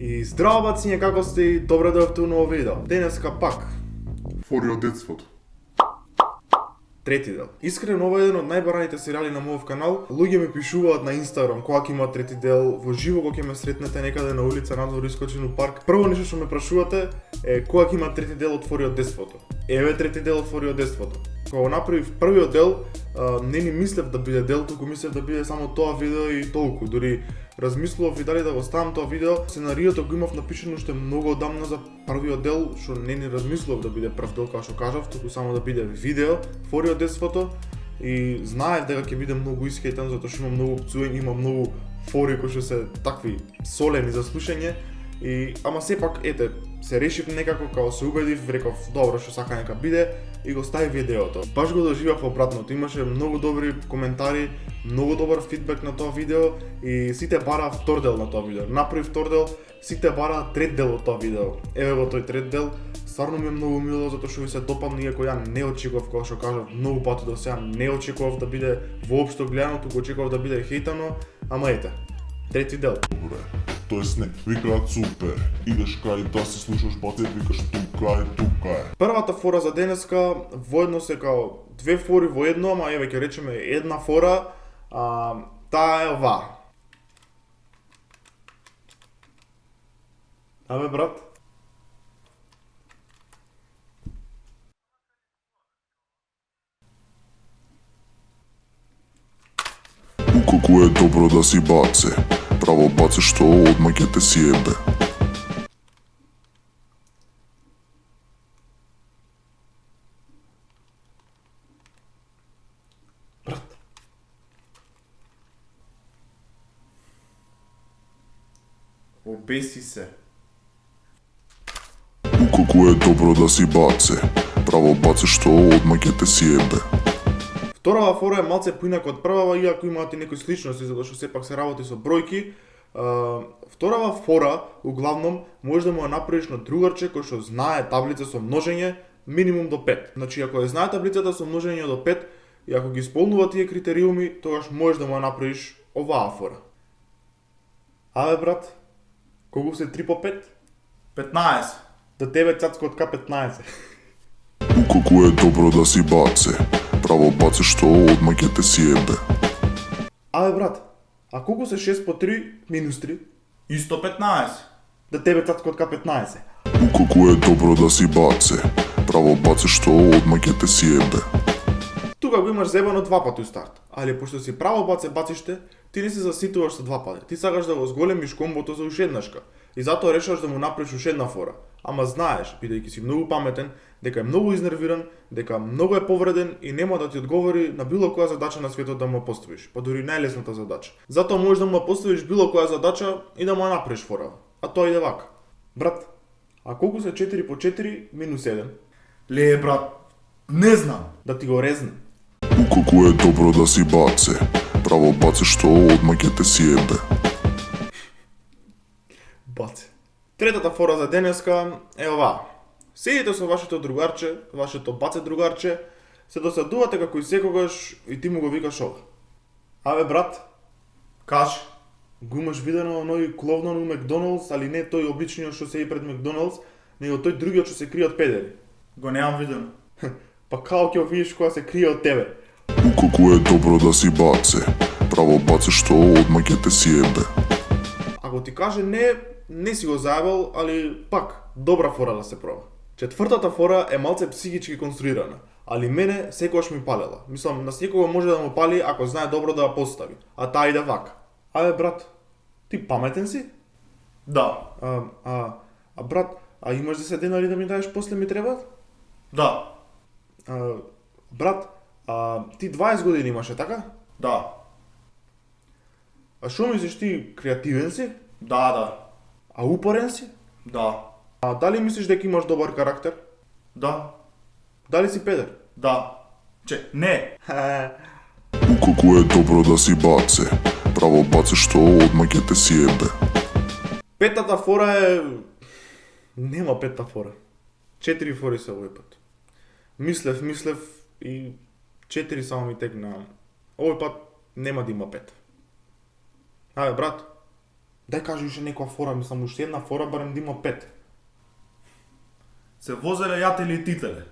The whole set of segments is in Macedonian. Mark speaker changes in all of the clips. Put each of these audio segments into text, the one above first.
Speaker 1: И здраво бациње, како сте и добре дојавте у ново видео. Денеска пак
Speaker 2: Фори од детството.
Speaker 1: трети дел. Искрено, ова е еден од најбараните серијали на мојов канал. Луѓе ми пишуваат на Инстаграм кога ќе има трети дел, во живо кога ќе ме сретнете некаде на улица надвор искочен у парк. Прво нешто што ме прашувате е кога ќе има трети дел од Фори од детството. Еве трети дел од Фори од детството. Кога направив првиот дел, не ни мислев да биде дел, туку мислев да биде само тоа видео и толку. Дури размислував и дали да го ставам тоа видео. Сценариото го имав напишано уште многу одамна за првиот дел, што не ни размислував да биде прв дел, како што кажав, туку само да биде видео Фори од детството. И знаев дека ќе биде многу искејтен, затоа што има многу пцуење, има многу фори кои што се такви солени за слушање. И ама сепак ете, се решив некако, као се убедив, реков добро што сака нека биде и го стави видеото. Баш го доживав обратното, имаше многу добри коментари, многу добар фидбек на тоа видео и сите бара втор дел на тоа видео. Направив втор дел, сите бара трет дел од тоа видео. Еве го тој трет дел. Стварно ми е многу мило затоа што ви се допадна, иако ја не очекував, кога што кажав многу пати до сега, не очекував да биде воопшто гледано, туку очекував да биде хейтано, ама ете, трети дел.
Speaker 2: Добре. Тоест не, викаат супер. Идеш кај да се слушаш бацет, викаш тука е.
Speaker 1: Првата фора за денеска воедно се као две фори во едно, ама еве ќе речеме една фора, таа е ова. Абе брат,
Speaker 2: Колку е добро да си баце. Право баце што одма ќе те си ебе.
Speaker 1: брат. Обеси се.
Speaker 2: Колку е добро да си баце. Право баце што одма ќе те си ебе.
Speaker 1: Вторава фора е малце поинака од првава, иако имаат и некои сличности, затоа што сепак се работи со бројки. Вторава фора, углавном, можеш да му ја направиш на другарче кој што знае таблица со множење минимум до 5. Значи, ако ја знае таблицата со множење до 5, и ако ги исполнува тие критериуми, тогаш можеш да му ја направиш оваа фора. Абе, брат, колку се 3 по 5? 15. Да тебе цацко од К15.
Speaker 2: Колку е добро да си баце. Право баце што одма ќе те си ебе.
Speaker 1: Абе, брат, а колку се 6 по 3 минус 3?
Speaker 3: Исто 15.
Speaker 1: Да тебе цацко од К15.
Speaker 2: Колку е добро да си баце. Право баце што одма ќе те си ебе.
Speaker 1: Тука го имаш зебано два пати у старт, али пошто си право бациште, ти не се заситуваш со два пати. Ти сакаш да го зголемиш комбото за уште еднашка. И затоа решаваш да му направиш уште една фора. Ама знаеш, бидејќи си многу паметен, дека е многу изнервиран, дека многу е повреден и нема да ти одговори на било која задача на светот да му поставиш, па дури најлесната задача. Затоа можеш да му поставиш било која задача и да му ја направиш фора. А тоа иде вака. Брат, а колку се 4 по 4 минус 1?
Speaker 3: Ле, брат, не знам.
Speaker 1: Да ти го резне.
Speaker 2: Колку е добро да си баце. Право баце што одма ќе те си ебе.
Speaker 1: Баце. Третата фора за денеска е ова. Седите со вашето другарче, вашето баце другарче, се досадувате како и секогаш и ти му го викаш ова. Абе брат,
Speaker 3: Кажи.
Speaker 1: го имаш видено оној кловнон у Макдоналдс, али не тој обичниот што седи пред Макдоналдс, него тој другиот што се крие од педери.
Speaker 3: Го немам видено.
Speaker 1: Па као ќе го видиш кога се крие од тебе.
Speaker 2: Колку е добро да си баце. Право баце што одма ќе те си ебе.
Speaker 1: Ако ти каже не си го заебал, али пак, добра фора да се проба. Четвртата фора е малце психички конструирана, али мене секогаш ми палела. Мислам, на секого може да му пали ако знае добро да ја постави, а таа иде вака. Абе брат, ти паметен си?
Speaker 3: Да.
Speaker 1: Брат, а имаш 10 денари да ми даеш после ми требаат?
Speaker 3: Да.
Speaker 1: Брат, ти 20 години имаше, така?
Speaker 3: Да.
Speaker 1: А шо мислиш ти, креативен си?
Speaker 3: Да.
Speaker 1: А упорен си?
Speaker 3: Да.
Speaker 1: А дали мислиш дека имаш добар карактер?
Speaker 3: Да.
Speaker 1: Дали си педер?
Speaker 3: Да. Не.
Speaker 2: Колку е добро да си баце. Право баце што одма ќе те си ебе.
Speaker 1: Петата фора е... Нема петта фора. 4 фори се овој пат. Мислев и 4 само ми текна. Овој пат нема да има 5. Абе брат, Дај кажи уште некоја фора, мислам уште една фора, барем да има 5.
Speaker 3: Се возеле јателе и тителе.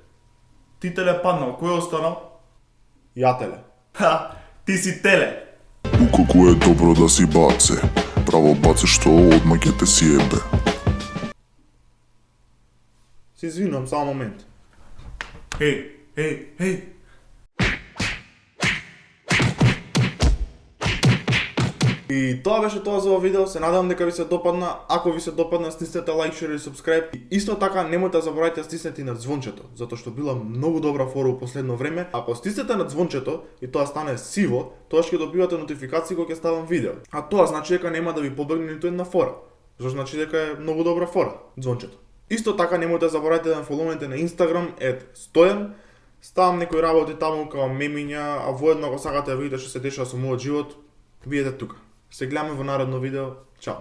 Speaker 3: Тителе паднал, кој останал?
Speaker 1: Јателе.
Speaker 3: Ха, ти си теле.
Speaker 2: Укако е добро да си баце, право баце што одма ќе те си ебе.
Speaker 1: Се извинувам, само момент.
Speaker 3: Хеј.
Speaker 1: И тоа беше тоа за ова видео, се надевам дека ви се допадна. Ако ви се допадна, стиснете лайк, шер и subscribe. И исто така немојте да заборавајте да стиснете и на звончето, затоа што била многу добра фора во последно време. Ако стиснете на звончето и тоа стане сиво, тоа ќе добивате нотификации кога ќе ставам видео. А тоа значи дека нема да ви побегне ниту една фора. Зашто значи дека е многу добра фора, звончето. Исто така немојте да заборавајте да ме фоловнете на Instagram @stojan. Ставам некои работи таму као мемиња, а воедно ако сакате да видите што се дешава со мојот живот, видете тука. Се гледаме во наредно видео. Чао!